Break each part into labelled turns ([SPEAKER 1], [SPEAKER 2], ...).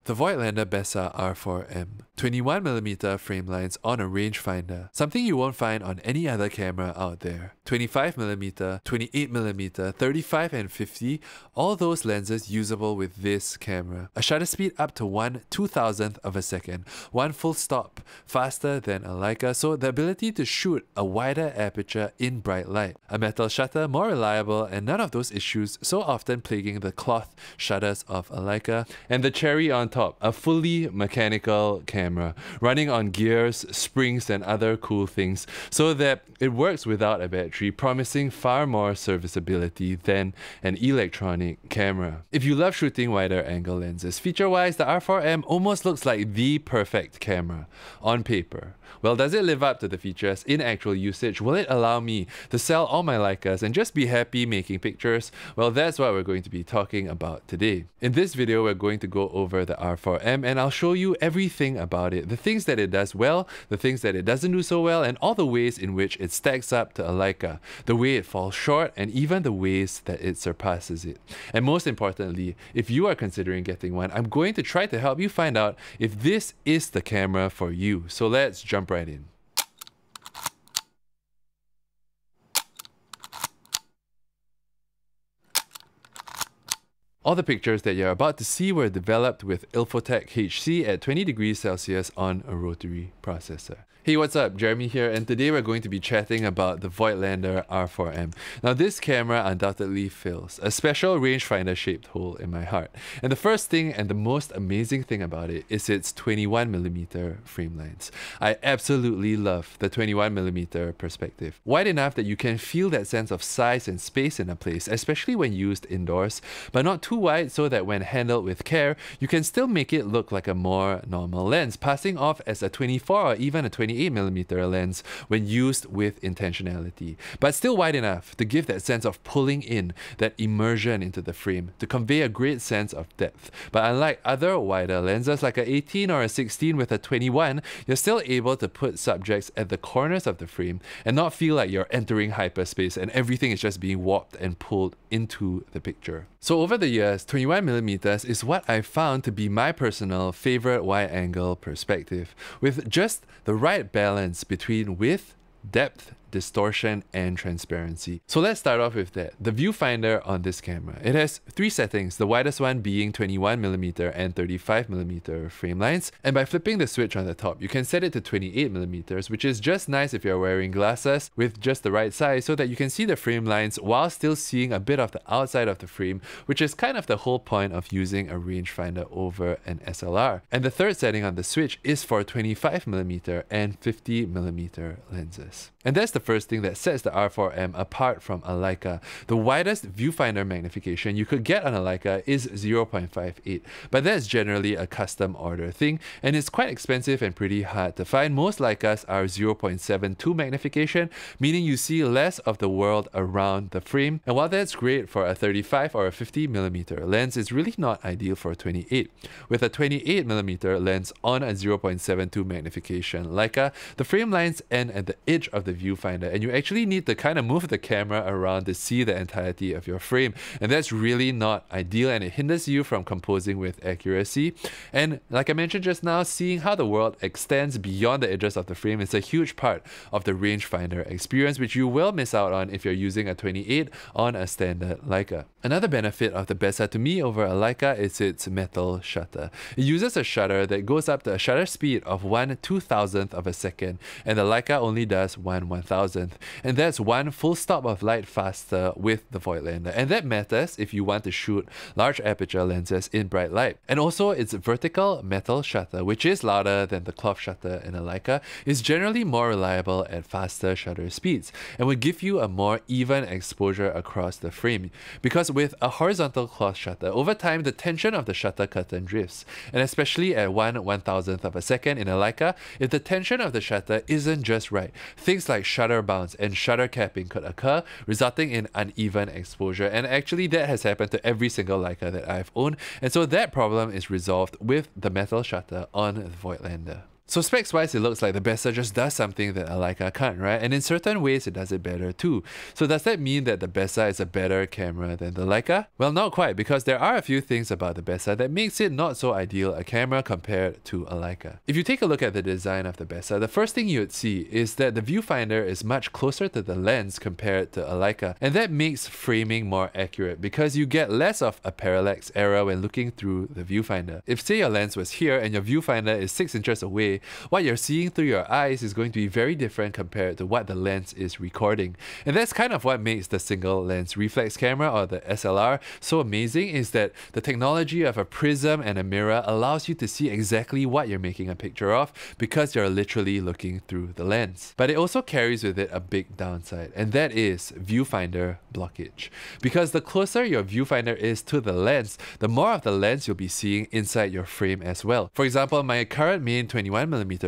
[SPEAKER 1] The Voigtlander Bessa R4M, 21mm Framelines on a rangefinder, something you won't find on any other camera out there. 25mm, 28mm, 35 and 50, all those lenses usable with this camera. A shutter speed up to 1/2000th of a second, one full stop, faster than a Leica, so the ability to shoot a wider aperture in bright light. A metal shutter, more reliable, and none of those issues so often plaguing the cloth shutters of a Leica. And the cherry on top, a fully mechanical camera, running on gears, springs, and other cool things, so that it works without a battery, promising far more serviceability than an electronic camera. If you love shooting wider angle lenses, feature-wise, the R4M almost looks like the perfect camera on paper. Well, does it live up to the features in actual usage? Will it allow me to sell all my Leicas and just be happy making pictures? Well, that's what we're going to be talking about today. In this video, we're going to go over the R4M and I'll show you everything about it, the things that it does well, the things that it doesn't do so well, and all the ways in which it stacks up to a Leica, the way it falls short, and even the ways that it surpasses it. And most importantly, if you are considering getting one, I'm going to try to help you find out if this is the camera for you. So let's jump right in. All the pictures that you're about to see were developed with Ilfotec HC at 20 degrees Celsius on a rotary processor. Hey, what's up? Jeremy here, and today we're going to be chatting about the Voigtlander R4M. Now, this camera undoubtedly fills a special rangefinder-shaped hole in my heart. And the first thing and the most amazing thing about it is its 21mm frame lines. I absolutely love the 21mm perspective. Wide enough that you can feel that sense of size and space in a place, especially when used indoors, but not too wide so that when handled with care, you can still make it look like a more normal lens, passing off as a 24 or even a 28mm lens when used with intentionality, but still wide enough to give that sense of pulling in, that immersion into the frame, to convey a great sense of depth. But unlike other wider lenses like a 18 or a 16 with a 21, you're still able to put subjects at the corners of the frame and not feel like you're entering hyperspace and everything is just being warped and pulled into the picture. So over the years, 21mm is what I found to be my personal favorite wide angle perspective, with just the right balance between width, depth, distortion, and transparency. So let's start off with that. The viewfinder on this camera. It has three settings, the widest one being 21mm and 35mm frame lines. And by flipping the switch on the top, you can set it to 28mm, which is just nice if you're wearing glasses with just the right size so that you can see the frame lines while still seeing a bit of the outside of the frame, which is kind of the whole point of using a rangefinder over an SLR. And the third setting on the switch is for 25mm and 50mm lenses. And that's the first thing that sets the R4M apart from a Leica. The widest viewfinder magnification you could get on a Leica is 0.58, but that's generally a custom order thing, and it's quite expensive and pretty hard to find. Most Leicas are 0.72 magnification, meaning you see less of the world around the frame. And while that's great for a 35 or a 50mm lens, it's really not ideal for a 28. With a 28mm lens on a 0.72 magnification Leica, the frame lines end at the edge of the viewfinder, and you actually need to kind of move the camera around to see the entirety of your frame, and that's really not ideal, and it hinders you from composing with accuracy. And like I mentioned just now, seeing how the world extends beyond the edges of the frame is a huge part of the rangefinder experience, which you will miss out on if you're using a 28 on a standard Leica. Another benefit of the Bessa to me over a Leica is its metal shutter. It uses a shutter that goes up to a shutter speed of 1/2000th of a second, and the Leica only does 1/1000th, and that's one full stop of light faster with the Voigtlander, and that matters if you want to shoot large aperture lenses in bright light. And also its vertical metal shutter, which is louder than the cloth shutter in a Leica, is generally more reliable at faster shutter speeds and would give you a more even exposure across the frame, because with a horizontal cloth shutter, over time the tension of the shutter curtain drifts, and especially at 1/1000th of a second in a Leica, if the tension of the shutter isn't just right, things like shutter bounce and shutter capping could occur, resulting in uneven exposure. And actually that has happened to every single Leica that I've owned, and so that problem is resolved with the metal shutter on the Voigtlander. So specs wise, it looks like the Bessa just does something that a Leica can't, right? And in certain ways, it does it better too. So does that mean that the Bessa is a better camera than the Leica? Well, not quite, because there are a few things about the Bessa that makes it not so ideal a camera compared to a Leica. If you take a look at the design of the Bessa, the first thing you would see is that the viewfinder is much closer to the lens compared to a Leica, and that makes framing more accurate because you get less of a parallax error when looking through the viewfinder. If say your lens was here and your viewfinder is 6 inches away, what you're seeing through your eyes is going to be very different compared to what the lens is recording. And that's kind of what makes the single lens reflex camera, or the SLR, so amazing, is that the technology of a prism and a mirror allows you to see exactly what you're making a picture of because you're literally looking through the lens. But it also carries with it a big downside, and that is viewfinder blockage. Because the closer your viewfinder is to the lens, the more of the lens you'll be seeing inside your frame as well. For example, my current main 21mm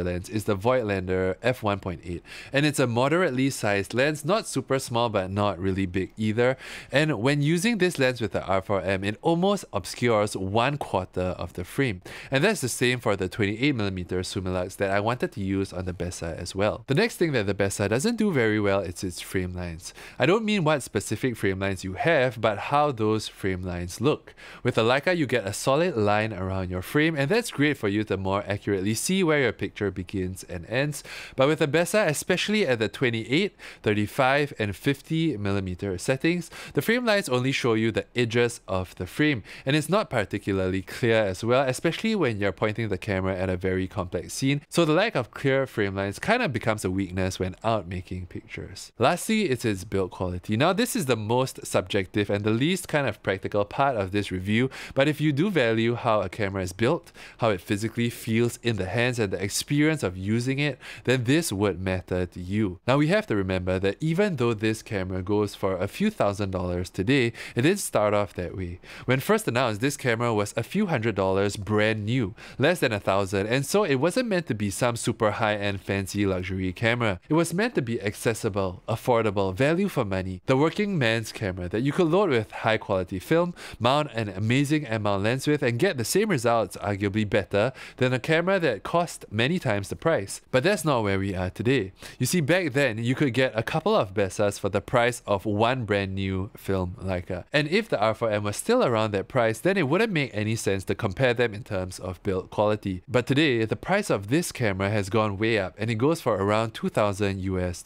[SPEAKER 1] lens is the Voigtlander f1.8, and it's a moderately sized lens, not super small but not really big either. And when using this lens with the R4M, it almost obscures 1/4 of the frame. And that's the same for the 28mm Summilux that I wanted to use on the Bessa as well. The next thing that the Bessa doesn't do very well is its frame lines. I don't mean what specific frame lines you have, but how those frame lines look. With the Leica, you get a solid line around your frame, and that's great for you to more accurately see where your picture begins and ends. But with the Bessa, especially at the 28, 35, and 50mm settings, the frame lines only show you the edges of the frame, and it's not particularly clear as well, especially when you're pointing the camera at a very complex scene. So the lack of clear frame lines kind of becomes a weakness when out making pictures. Lastly, it's its build quality. Now, this is the most subjective and the least kind of practical part of this review, but if you do value how a camera is built, how it physically feels in the hands, and the experience of using it, then this would matter to you. Now, we have to remember that even though this camera goes for a few $1,000s today, it didn't start off that way. When first announced, this camera was a few $100s brand new, less than $1,000, and so it wasn't meant to be some super high-end fancy luxury camera. It was meant to be accessible, affordable, value for money, the working man's camera that you could load with high quality film, mount an amazing M-mount lens with, and get the same results, arguably better, than a camera that cost many times the price. But that's not where we are today. You see, back then, you could get a couple of Bessas for the price of one brand new film Leica. And if the R4M was still around that price, then it wouldn't make any sense to compare them in terms of build quality. But today, the price of this camera has gone way up, and it goes for around $2,000 US,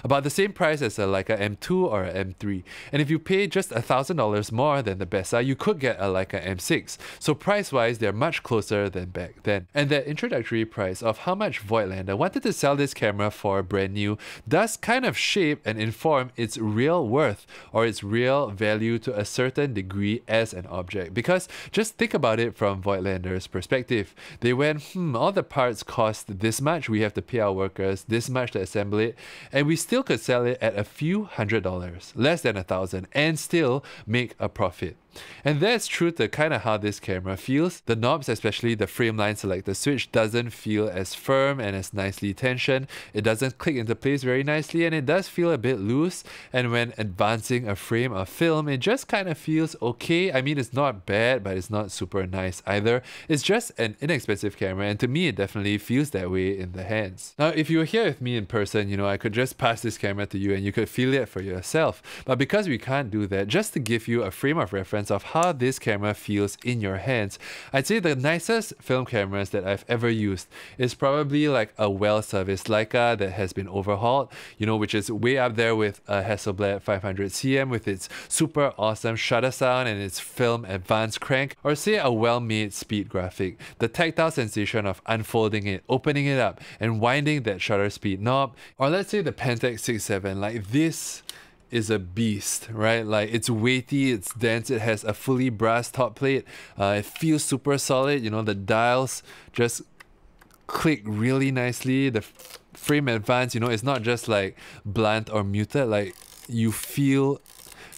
[SPEAKER 1] about the same price as a Leica M2 or a M3. And if you pay just $1,000 more than the Bessa, you could get a Leica M6. So price-wise, they're much closer than back then. And that introductory price of how much Voigtlander wanted to sell this camera for brand new does kind of shape and inform its real worth, or its real value to a certain degree as an object. Because just think about it from Voigtlander's perspective. They went, all the parts cost this much, we have to pay our workers this much to assemble it, and we still could sell it at a few $100s, less than $1,000, and still make a profit. And that's true to kind of how this camera feels. The knobs, especially the Frameline selector switch, doesn't feel as firm and as nicely tensioned. It doesn't click into place very nicely, and it does feel a bit loose. And when advancing a frame of film, it just kind of feels okay. I mean, it's not bad, but it's not super nice either. It's just an inexpensive camera, and to me, it definitely feels that way in the hands. Now, if you were here with me in person, you know, I could just pass this camera to you and you could feel it for yourself. But because we can't do that, just to give you a frame of reference of how this camera feels in your hands, I'd say the nicest film cameras that I've ever used is probably like a well-serviced Leica that has been overhauled, you know, which is way up there with a Hasselblad 500cm with its super awesome shutter sound and its film advanced crank, or say a well-made speed graphic, the tactile sensation of unfolding it, opening it up, and winding that shutter speed knob, or let's say the Pentax 6.7, like this is a beast, right? Like, it's weighty, it's dense, it has a fully brass top plate, it feels super solid, you know, the dials just click really nicely, the frame advance, you know, it's not just like blunt or muted, like you feel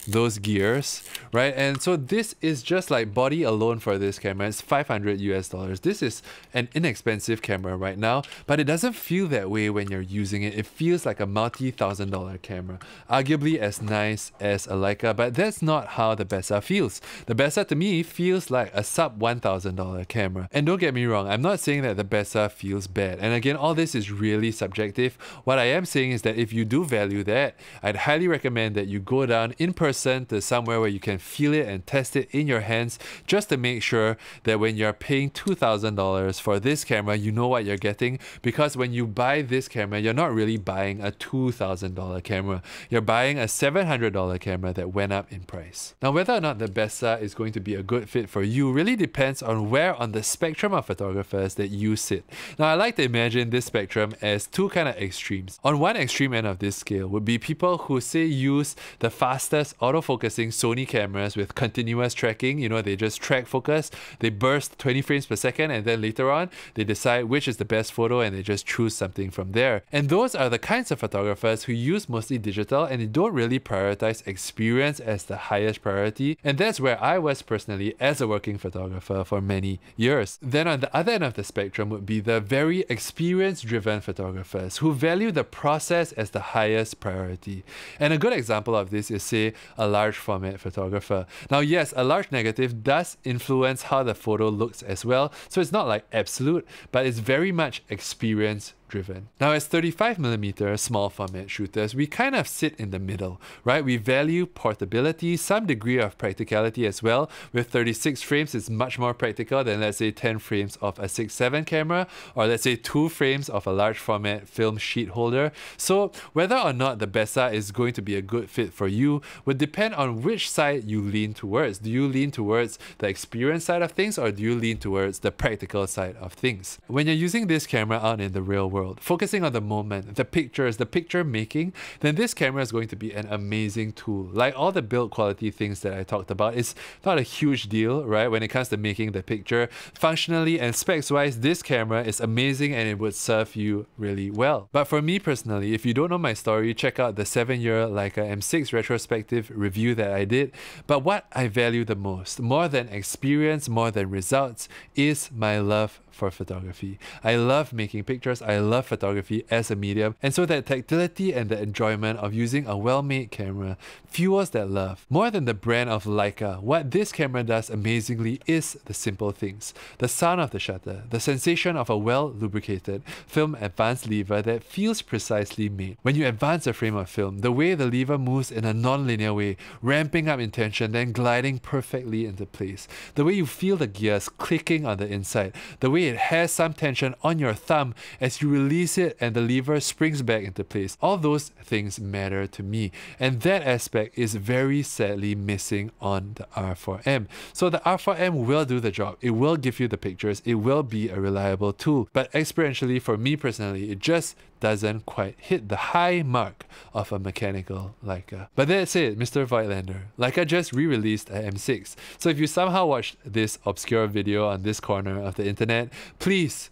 [SPEAKER 1] those gears, right? And so this is just like body alone for this camera. It's $500 US. This is an inexpensive camera right now, but it doesn't feel that way when you're using it. It feels like a multi-$1,000 camera, arguably as nice as a Leica, but that's not how the Bessa feels. The Bessa to me feels like a sub $1,000 camera. And don't get me wrong, I'm not saying that the Bessa feels bad. And again, all this is really subjective. What I am saying is that if you do value that, I'd highly recommend that you go down in person to somewhere where you can feel it and test it in your hands, just to make sure that when you're paying $2,000 for this camera, you know what you're getting. Because when you buy this camera, you're not really buying a $2,000 camera. You're buying a $700 camera that went up in price. Now, whether or not the Bessa is going to be a good fit for you really depends on where on the spectrum of photographers that you sit. Now, I like to imagine this spectrum as two kind of extremes. On one extreme end of this scale would be people who say use the fastest autofocusing Sony cameras with continuous tracking. You know, they just track focus, they burst 20 frames per second, and then later on they decide which is the best photo and they just choose something from there. And those are the kinds of photographers who use mostly digital and they don't really prioritize experience as the highest priority. And that's where I was personally as a working photographer for many years. Then on the other end of the spectrum would be the very experience-driven photographers who value the process as the highest priority. And a good example of this is, say, a large format photographer. Now, yes, a large negative does influence how the photo looks as well, so it's not like absolute, but it's very much experience driven. Now, as 35mm small format shooters, we kind of sit in the middle, right? We value portability, some degree of practicality as well. With 36 frames, it's much more practical than, let's say, 10 frames of a 6.7 camera, or let's say 2 frames of a large format film sheet holder. So whether or not the Bessa is going to be a good fit for you would depend on which side you lean towards. Do you lean towards the experience side of things, or do you lean towards the practical side of things? When you're using this camera out in the real world, focusing on the moment, the pictures, the picture making, then this camera is going to be an amazing tool. Like all the build quality things that I talked about, it's not a huge deal, right? When it comes to making the picture, functionally and specs wise, this camera is amazing and it would serve you really well. But for me personally, if you don't know my story, check out the 7-year Leica M6 retrospective review that I did. But what I value the most, more than experience, more than results, is my love for photography. I love making pictures, I love photography as a medium, and so that tactility and the enjoyment of using a well-made camera fuels that love. More than the brand of Leica, what this camera does amazingly is the simple things. The sound of the shutter, the sensation of a well-lubricated film advance lever that feels precisely made. When you advance a frame of film, the way the lever moves in a non-linear way, ramping up in tension, then gliding perfectly into place. The way you feel the gears clicking on the inside, the way it has some tension on your thumb as you release it and the lever springs back into place. All those things matter to me, and that aspect is very sadly missing on the R4M. So the R4M will do the job. It will give you the pictures. It will be a reliable tool. But experientially, for me personally, it just doesn't quite hit the high mark of a mechanical Leica. But that's it, Mr. Voigtlander. Leica just re-released a M6. So if you somehow watched this obscure video on this corner of the internet, please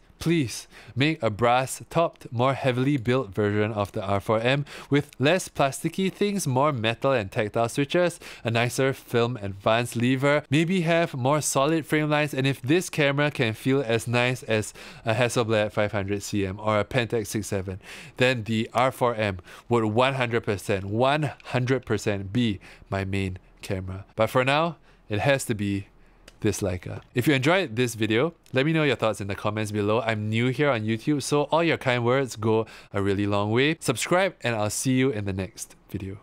[SPEAKER 1] make a brass-topped, more heavily built version of the R4M with less plasticky things, more metal and tactile switches, a nicer film advance lever, maybe have more solid frame lines, and if this camera can feel as nice as a Hasselblad 500cm or a Pentax 6.7, then the R4M would 100% be my main camera. But for now, it has to be this Leica. If you enjoyed this video, let me know your thoughts in the comments below. I'm new here on YouTube, so all your kind words go a really long way. Subscribe and I'll see you in the next video.